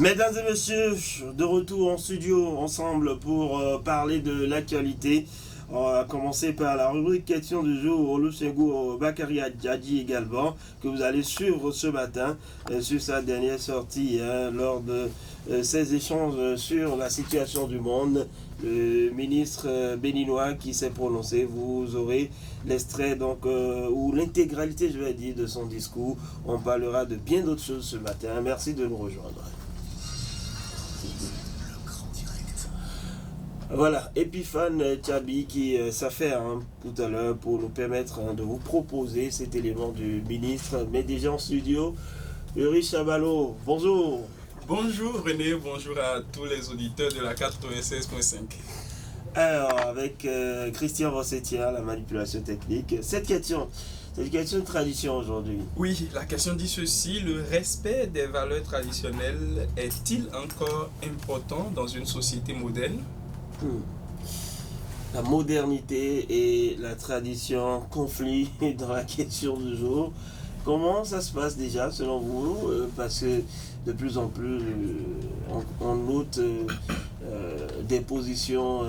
Mesdames et messieurs, de retour en studio ensemble pour parler de l'actualité. On va commencer par la rubrique question du jour, Olusegun Bakary Adjadji également, que vous allez suivre ce matin sur sa dernière sortie lors de ses échanges sur la situation du monde. Le ministre béninois qui s'est prononcé, vous aurez l'extrait donc ou l'intégralité, je vais dire, de son discours. On parlera de bien d'autres choses ce matin. Merci de nous rejoindre. Voilà, Epiphane Tchabi qui s'affaire tout à l'heure pour nous permettre de vous proposer cet élément du ministre. Mais déjà en studio, Uri Chabalo, bonjour. Bonjour René, bonjour à tous les auditeurs de la 96.5. Alors, avec Christian Rossetia, la manipulation technique, cette question, c'est une question de tradition aujourd'hui. Oui, la question dit ceci, le respect des valeurs traditionnelles est-il encore important dans une société moderne ? La modernité et la tradition confluent dans la question du jour. Comment ça se passe déjà selon vous? Parce que de plus en plus on note des positions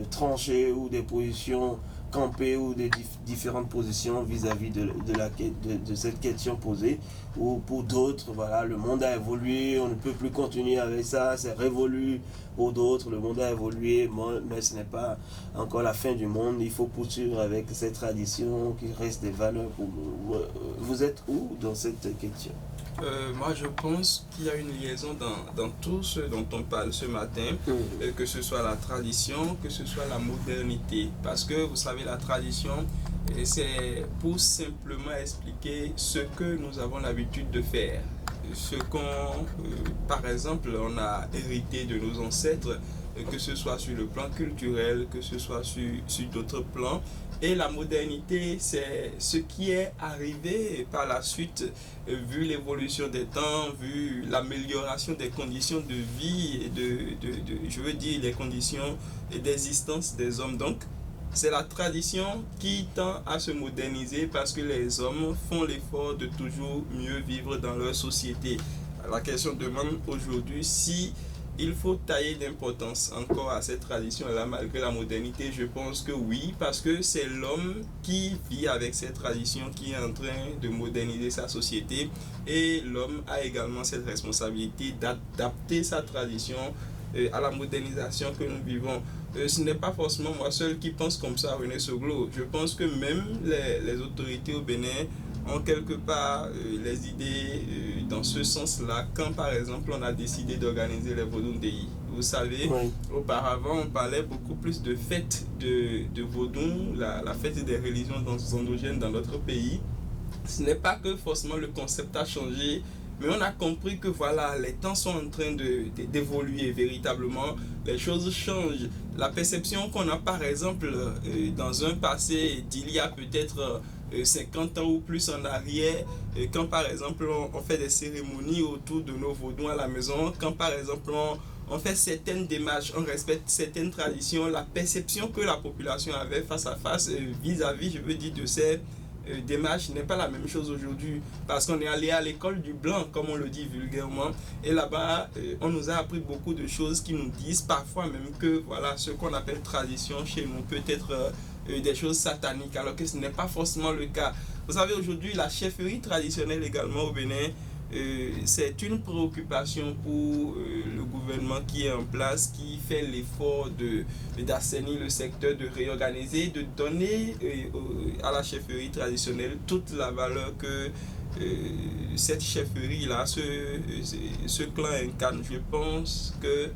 tranchées ou des positions campées ou des différentes positions vis-à-vis de cette question posée. Ou pour d'autres, voilà, le monde a évolué, on ne peut plus continuer avec ça, c'est révolu. Pour d'autres, le monde a évolué, mais ce n'est pas encore la fin du monde. Il faut poursuivre avec cette tradition qui reste des valeurs pour nous. Vous êtes où dans cette question? Moi, je pense qu'il y a une liaison dans tout ce dont on parle ce matin, que ce soit la tradition, que ce soit la modernité. Parce que, vous savez, la tradition, c'est pour simplement expliquer ce que nous avons l'habitude de faire. Ce qu'on, par exemple, on a hérité de nos ancêtres, que ce soit sur le plan culturel, que ce soit sur d'autres plans. Et la modernité, c'est ce qui est arrivé par la suite, vu l'évolution des temps, vu l'amélioration des conditions de vie, et je veux dire, les conditions d'existence des hommes. Donc, c'est la tradition qui tend à se moderniser parce que les hommes font l'effort de toujours mieux vivre dans leur société. La question demande aujourd'hui si il faut tailler d'importance encore à cette tradition-là malgré la modernité. Je pense que oui, parce que c'est l'homme qui vit avec cette tradition qui est en train de moderniser sa société et l'homme a également cette responsabilité d'adapter sa tradition à la modernisation que nous vivons. Ce n'est pas forcément moi seul qui pense comme ça, René Soglo. Je pense que même les autorités au Bénin ont quelque part les idées dans ce sens-là, quand par exemple on a décidé d'organiser les Vodou Ndéi. Vous savez, oui. Auparavant on parlait beaucoup plus de fêtes de Vodou, la fête des religions endogènes dans notre pays. Ce n'est pas que forcément le concept a changé, mais on a compris que voilà, les temps sont en train d'évoluer véritablement, les choses changent. La perception qu'on a par exemple dans un passé d'il y a peut-être 50 ans ou plus en arrière, quand par exemple on fait des cérémonies autour de nos vaudous à la maison, quand par exemple on fait certaines démarches, on respecte certaines traditions, la perception que la population avait face à face vis-à-vis, je veux dire, de ces démarche n'est pas la même chose aujourd'hui parce qu'on est allé à l'école du blanc comme on le dit vulgairement et là-bas on nous a appris beaucoup de choses qui nous disent parfois même que voilà ce qu'on appelle tradition chez nous peut être des choses sataniques alors que ce n'est pas forcément le cas. Vous savez aujourd'hui la chefferie traditionnelle également au Bénin c'est une préoccupation pour le gouvernement qui est en place, qui fait l'effort d'assainir le secteur, de réorganiser, de donner à la chefferie traditionnelle toute la valeur que cette chefferie-là, ce clan incarne. Je pense que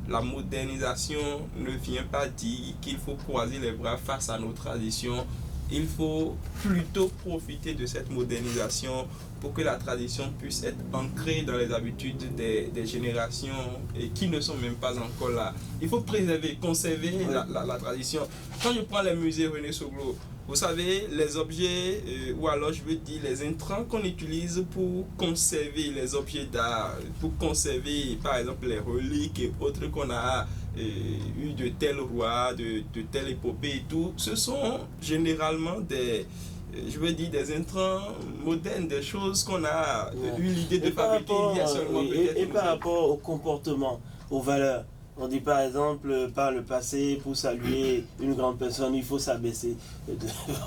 la modernisation ne vient pas dire qu'il faut croiser les bras face à nos traditions. Il faut plutôt profiter de cette modernisation pour que la tradition puisse être ancrée dans les habitudes des générations et qui ne sont même pas encore là. Il faut préserver, conserver la tradition. Quand je prends les musées René Soglo, vous savez, les objets, ou alors je veux dire les intrants qu'on utilise pour conserver les objets d'art, pour conserver par exemple les reliques et autres qu'on a eu de tel roi, de telle épopée et tout, ce sont généralement je veux dire, des intrants modernes, des choses qu'on a eu l'idée de fabriquer il y a seulement peut-être. Et par rapport au comportement, aux valeurs. On dit par exemple, par le passé, pour saluer une grande personne, il faut s'abaisser.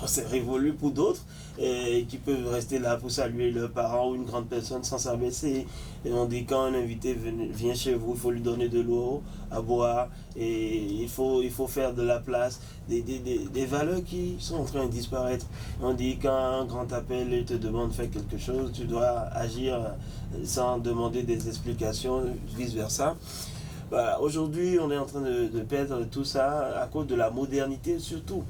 C'est révolu pour d'autres qui peuvent rester là pour saluer leurs parents ou une grande personne sans s'abaisser. Et on dit quand un invité vient chez vous, il faut lui donner de l'eau à boire et il faut faire de la place. Des valeurs qui sont en train de disparaître. On dit quand un grand appel et te demande de faire quelque chose, tu dois agir sans demander des explications, vice-versa. Bah, aujourd'hui, on est en train de perdre tout ça à cause de la modernité surtout.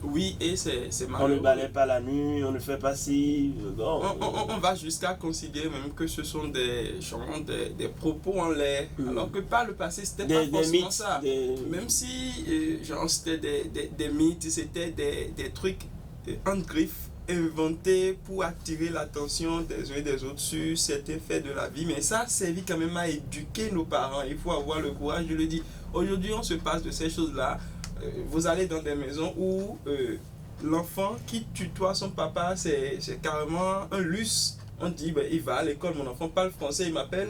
Oui, et c'est On ne balaye pas la nuit, on ne fait pas ci. Bon, on va jusqu'à considérer même que ce sont des propos en l'air. Alors que par le passé, c'était pas forcément mythes, ça. Même si c'était des mythes, c'était des trucs en griffe inventés pour attirer l'attention des uns et des autres sur certains faits de la vie. Mais ça servi quand même à éduquer nos parents. Il faut avoir le courage de le dire. Aujourd'hui, on se passe de ces choses-là. Vous allez dans des maisons où l'enfant qui tutoie son papa, c'est carrément un luxe. On dit, ben, il va à l'école, mon enfant parle français, il m'appelle,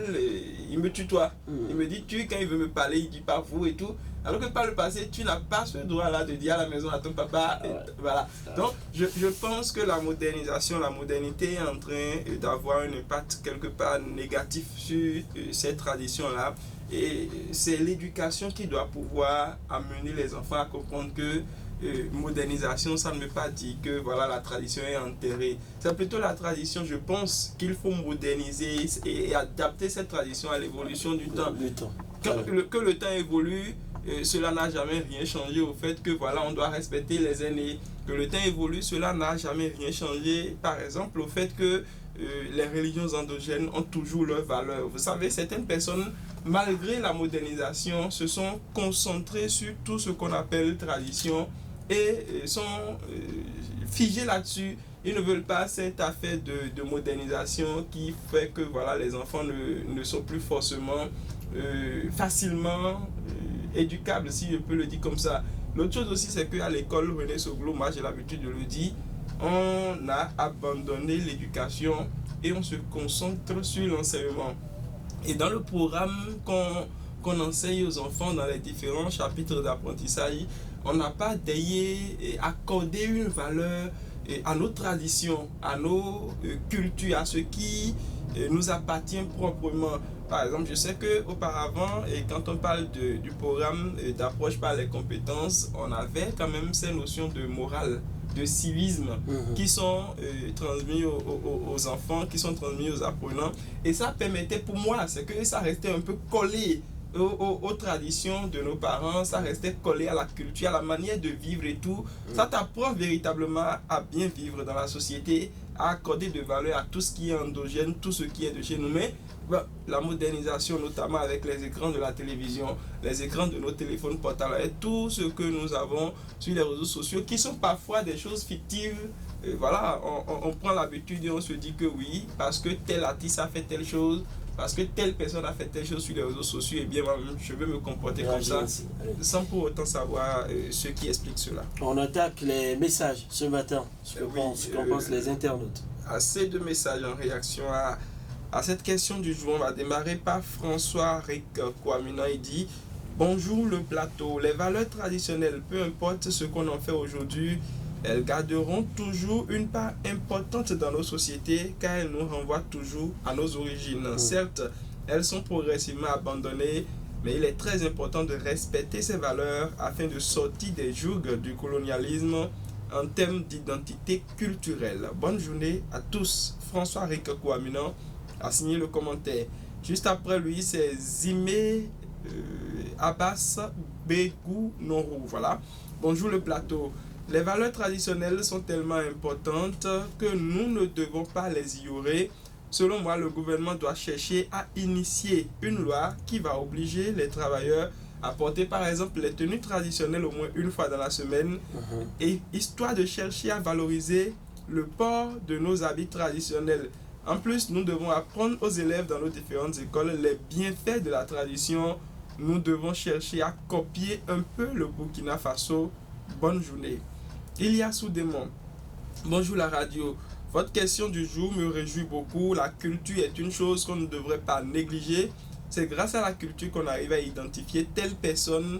il me tutoie. Il me dit tu, quand il veut me parler, il dit pas vous et tout. Alors que par le passé, tu n'as pas ce droit-là de dire à la maison à ton papa. Voilà. Donc, je pense que la modernisation, la modernité est en train d'avoir un impact quelque part négatif sur cette tradition-là. Et c'est l'éducation qui doit pouvoir amener les enfants à comprendre que modernisation, ça ne veut pas dire que voilà, la tradition est enterrée. C'est plutôt la tradition, je pense qu'il faut moderniser et adapter cette tradition à l'évolution du temps. Que le temps évolue, cela n'a jamais rien changé au fait que voilà, on doit respecter les aînés. Que le temps évolue, cela n'a jamais rien changé, par exemple, au fait que les religions endogènes ont toujours leurs valeurs. Vous savez, certaines personnes, malgré la modernisation, se sont concentrées sur tout ce qu'on appelle tradition et sont figées là-dessus. Ils ne veulent pas cette affaire de modernisation qui fait que voilà, les enfants ne sont plus forcément facilement éducables, si je peux le dire comme ça. L'autre chose aussi, c'est qu'à l'école René Soglo, moi j'ai l'habitude de le dire, on a abandonné l'éducation et on se concentre sur l'enseignement. Et dans le programme qu'on enseigne aux enfants dans les différents chapitres d'apprentissage, on n'a pas accordé une valeur à nos traditions, à nos cultures, à ce qui nous appartient proprement. Par exemple, je sais qu'auparavant, quand on parle du programme d'approche par les compétences, on avait quand même ces notions de morale, de civisme qui sont transmis aux enfants, qui sont transmis aux apprenants. Et ça permettait pour moi, c'est que ça restait un peu collé aux traditions de nos parents, ça restait collé à la culture, à la manière de vivre et tout. Ça t'apprend véritablement à bien vivre dans la société, à accorder de valeur à tout ce qui est endogène, tout ce qui est de chez nous. Mais la modernisation, notamment avec les écrans de la télévision, les écrans de nos téléphones portables, et tout ce que nous avons sur les réseaux sociaux, qui sont parfois des choses fictives. Voilà, on prend l'habitude et on se dit que oui, parce que tel artiste a fait telle chose, parce que telle personne a fait telle chose sur les réseaux sociaux, et bien moi-même je veux me comporter comme ça, sans pour autant savoir ce qui explique cela. On attaque les messages ce matin, ce qu'en pensent les internautes. Assez de messages en réaction à cette question du jour. On va démarrer par François Rick Kwamina. Il dit: bonjour le plateau, les valeurs traditionnelles, peu importe ce qu'on en fait aujourd'hui, elles garderont toujours une part importante dans nos sociétés car elles nous renvoient toujours à nos origines. Certes, elles sont progressivement abandonnées, mais il est très important de respecter ces valeurs afin de sortir des jougs du colonialisme en termes d'identité culturelle. Bonne journée à tous. François Rick Kwamina a signé le commentaire. Juste après lui, c'est Zimé Abbas Begou Norou. Voilà. Bonjour le plateau. Les valeurs traditionnelles sont tellement importantes que nous ne devons pas les ignorer. Selon moi, le gouvernement doit chercher à initier une loi qui va obliger les travailleurs à porter par exemple les tenues traditionnelles au moins une fois dans la semaine, et histoire de chercher à valoriser le port de nos habits traditionnels. En plus, nous devons apprendre aux élèves dans nos différentes écoles les bienfaits de la tradition. Nous devons chercher à copier un peu le Burkina Faso. Bonne journée. Ilias Soudémon. Bonjour la radio. Votre question du jour me réjouit beaucoup. La culture est une chose qu'on ne devrait pas négliger. C'est grâce à la culture qu'on arrive à identifier telle personne